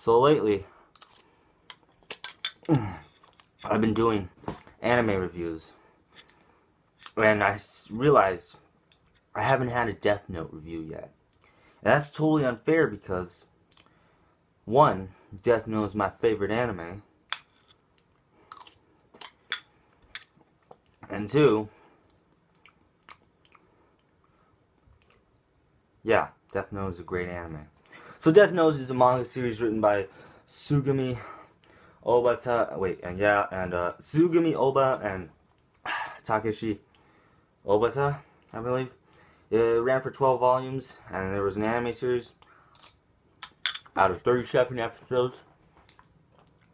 So lately, I've been doing anime reviews, and I realized I haven't had a Death Note review yet. And that's totally unfair because, one, Death Note is my favorite anime, and two, yeah, Death Note is a great anime. So Death Note is a manga series written by Sugami Obata, Sugami Oba and Takeshi Obata, I believe. It ran for 12 volumes, and there was an anime series out of 37 episodes.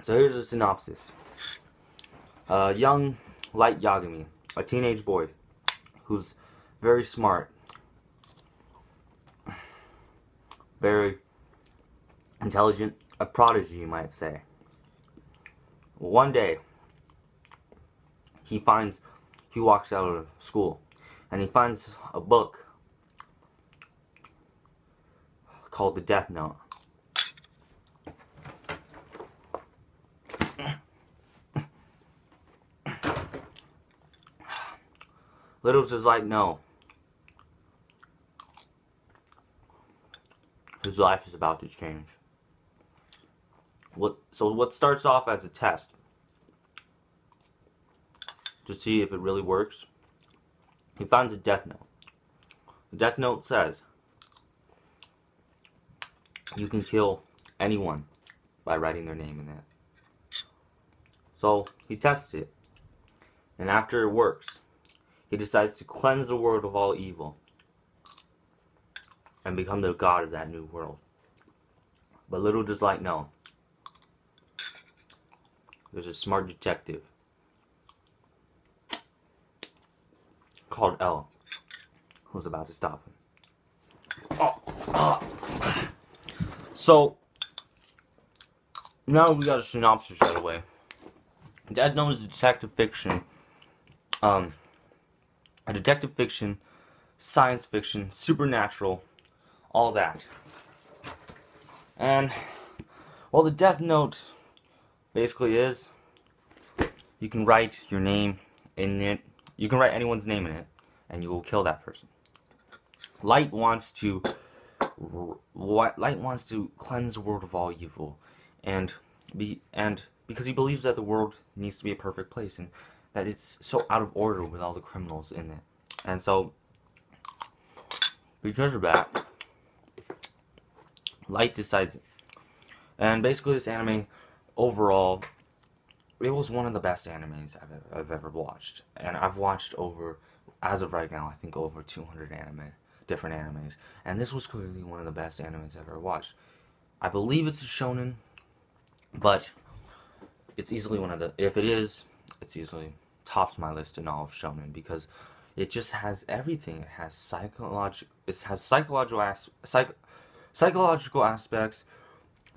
So here's a synopsis. Young Light Yagami, a teenage boy who's very smart, very intelligent, a prodigy, you might say. One day, he walks out of school, and he finds a book called the Death Note. Little does Light know, his life is about to change. So what starts off as a test to see if it really works, he finds a Death Note. The Death Note says you can kill anyone by writing their name in it. So he tests it, and after it works, he decides to cleanse the world of all evil and become the god of that new world. But little does Light know, there's a smart detective called L who's about to stop him. So now we got a synopsis right away. Death Note is a detective fiction, science fiction, supernatural, all that. And well, the Death Note basically is, you can write your name in it. You can write anyone's name in it, and you will kill that person. Light wants to cleanse the world of all evil, and because he believes that the world needs to be a perfect place, and that it's so out of order with all the criminals in it. And so, because of that, Light decides it. And basically, this anime, overall, it was one of the best animes I've ever watched. And I've watched as of right now, I think over 200 different animes. And this was clearly one of the best animes I've ever watched. I believe it's a shonen, but it's easily if it is, it's easily tops my list in all of shonen, because it just has everything. It has psychological aspects,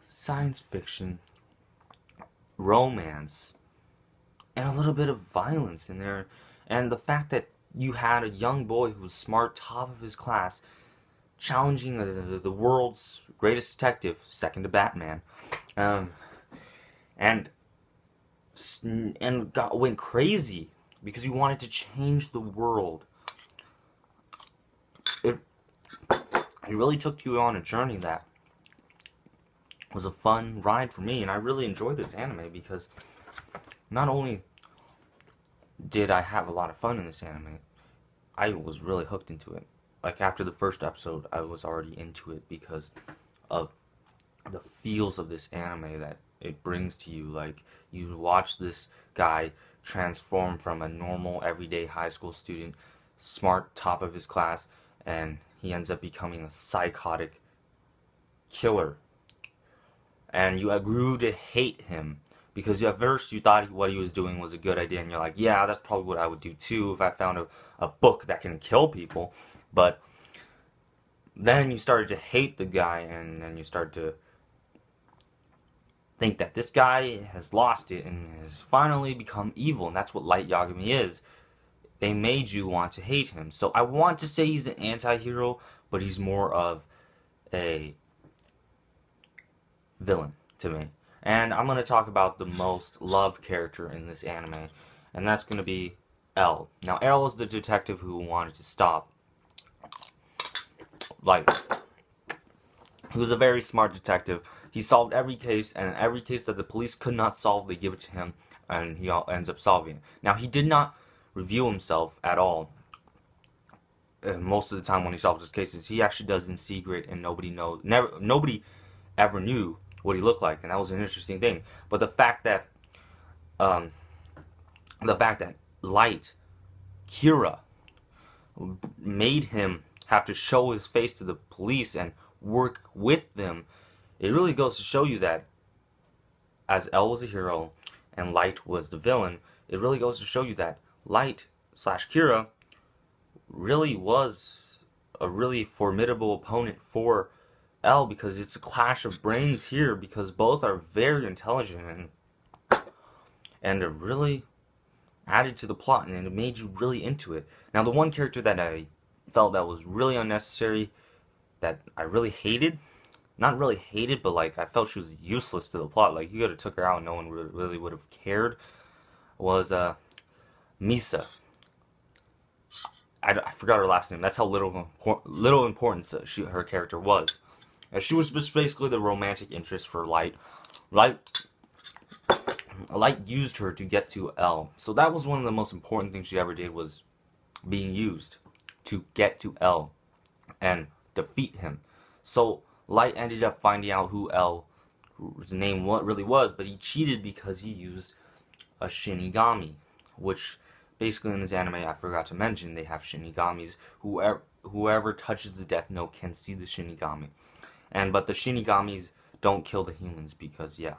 science fiction, romance, and a little bit of violence in there. And the fact that you had a young boy who was smart, top of his class, challenging the world's greatest detective, second to Batman, and went crazy because he wanted to change the world. It really took you on a journey that was a fun ride for me, and I really enjoyed this anime because not only did I have a lot of fun in this anime, I was really hooked into it. Like, after the first episode, I was already into it because of the feels of this anime that it brings to you. Like, you watch this guy transform from a normal, everyday high school student, smart, top of his class, and he ends up becoming a psychotic killer. And you grew to hate him because at first you thought what he was doing was a good idea, and you're like, yeah, that's probably what I would do too if I found a book that can kill people. But then you started to hate the guy, and then you start to think that this guy has lost it and has finally become evil, and that's what Light Yagami is. They made you want to hate him. So I want to say he's an anti-hero, but he's more of a villain. to me. And I'm going to talk about the most loved character in this anime, and that's going to be L. Now, L is the detective who wanted to stop Light. He was a very smart detective. He solved every case, and every case that the police could not solve, they give it to him, and he ends up solving it. Now, he did not review himself at all. Most of the time when he solves his cases, he actually does in secret, and nobody knows. Nobody ever knew what he looked like, and that was an interesting thing. But the fact that Light, Kira, made him have to show his face to the police and work with them, it really goes to show you that as L was a hero and Light was the villain, it really goes to show you that Light / Kira really was a really formidable opponent for L, because it's a clash of brains here, because both are very intelligent and it really added to the plot, and it made you really into it. Now, the one character that I felt that was really unnecessary, that I really hated, not really hated, but like I felt she was useless to the plot, like you could have took her out and no one really would have cared, was Misa. I forgot her last name. That's how little importance her character was. And she was just basically the romantic interest for Light. Light used her to get to L. So that was one of the most important things she ever did, was being used to get to L and defeat him. So Light ended up finding out who L's name really was, but he cheated because he used a shinigami, which basically in this anime, I forgot to mention, they have shinigamis. Whoever touches the death note can see the shinigami. But the shinigamis don't kill the humans because, yeah.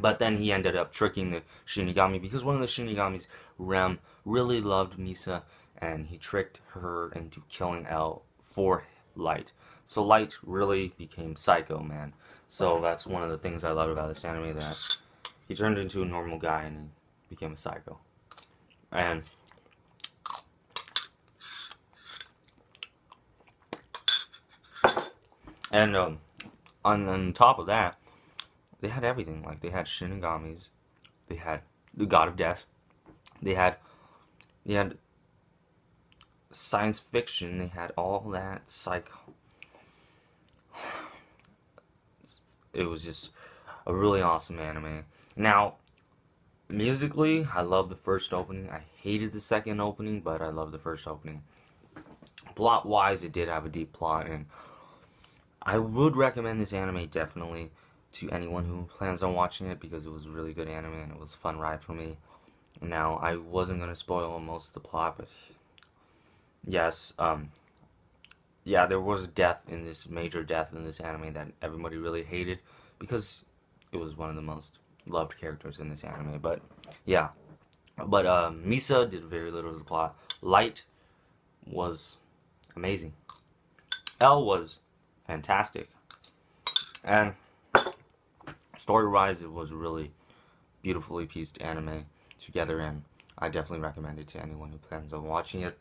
But then he ended up tricking the shinigami because one of the shinigamis, Rem, really loved Misa, and he tricked her into killing L for Light. So Light really became psycho, man. So that's one of the things I love about this anime, that he turned into a normal guy and he became a psycho. And on top of that, they had everything. Like, they had shinigamis, they had the god of death, they had science fiction, they had all that psycho. It was just a really awesome anime. Now, musically, I love the first opening. I hated the second opening, but I love the first opening. Plot-wise, it did have a deep plot, and I would recommend this anime definitely to anyone who plans on watching it, because it was a really good anime and it was a fun ride for me. Now, I wasn't going to spoil most of the plot, but yes, yeah, there was a major death in this anime that everybody really hated, because it was one of the most loved characters in this anime. But yeah, Misa did very little to the plot. Light was amazing. L was fantastic, and story-wise, it was a really beautifully pieced anime together, and I definitely recommend it to anyone who plans on watching it.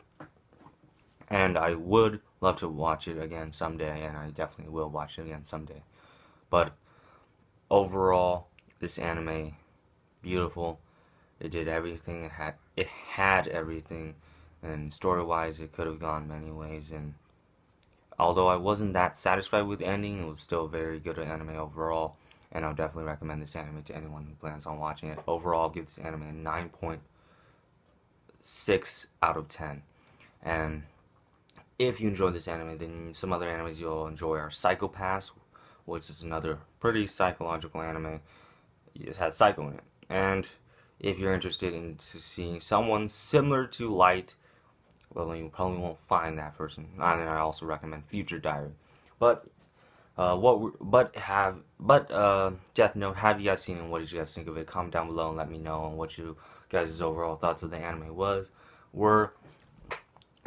And I would love to watch it again someday, and I definitely will watch it again someday. But overall, this anime, beautiful. It did everything. It had everything, and story-wise, it could have gone many ways. And although I wasn't that satisfied with the ending, it was still a very good anime overall. And I'll definitely recommend this anime to anyone who plans on watching it. Overall, I'll give this anime a 9.6 out of 10. And if you enjoyed this anime, then some other animes you'll enjoy are Psycho Pass, which is another pretty psychological anime. It has Psycho in it. And if you're interested in seeing someone similar to Light, well, you probably won't find that person. And I also recommend Future Diary. But Death Note, have you guys seen it, and what did you guys think of it? Comment down below and let me know on what you guys' overall thoughts of the anime were.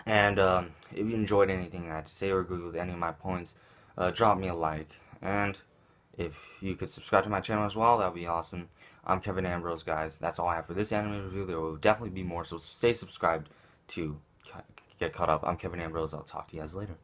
And if you enjoyed anything I had to say or agree with any of my points, drop me a like. And if you could subscribe to my channel as well, that would be awesome. I'm Kevin Ambrose, guys. That's all I have for this anime review. There will definitely be more, so stay subscribed to get caught up. I'm Kevin Ambrose. I'll talk to you guys later.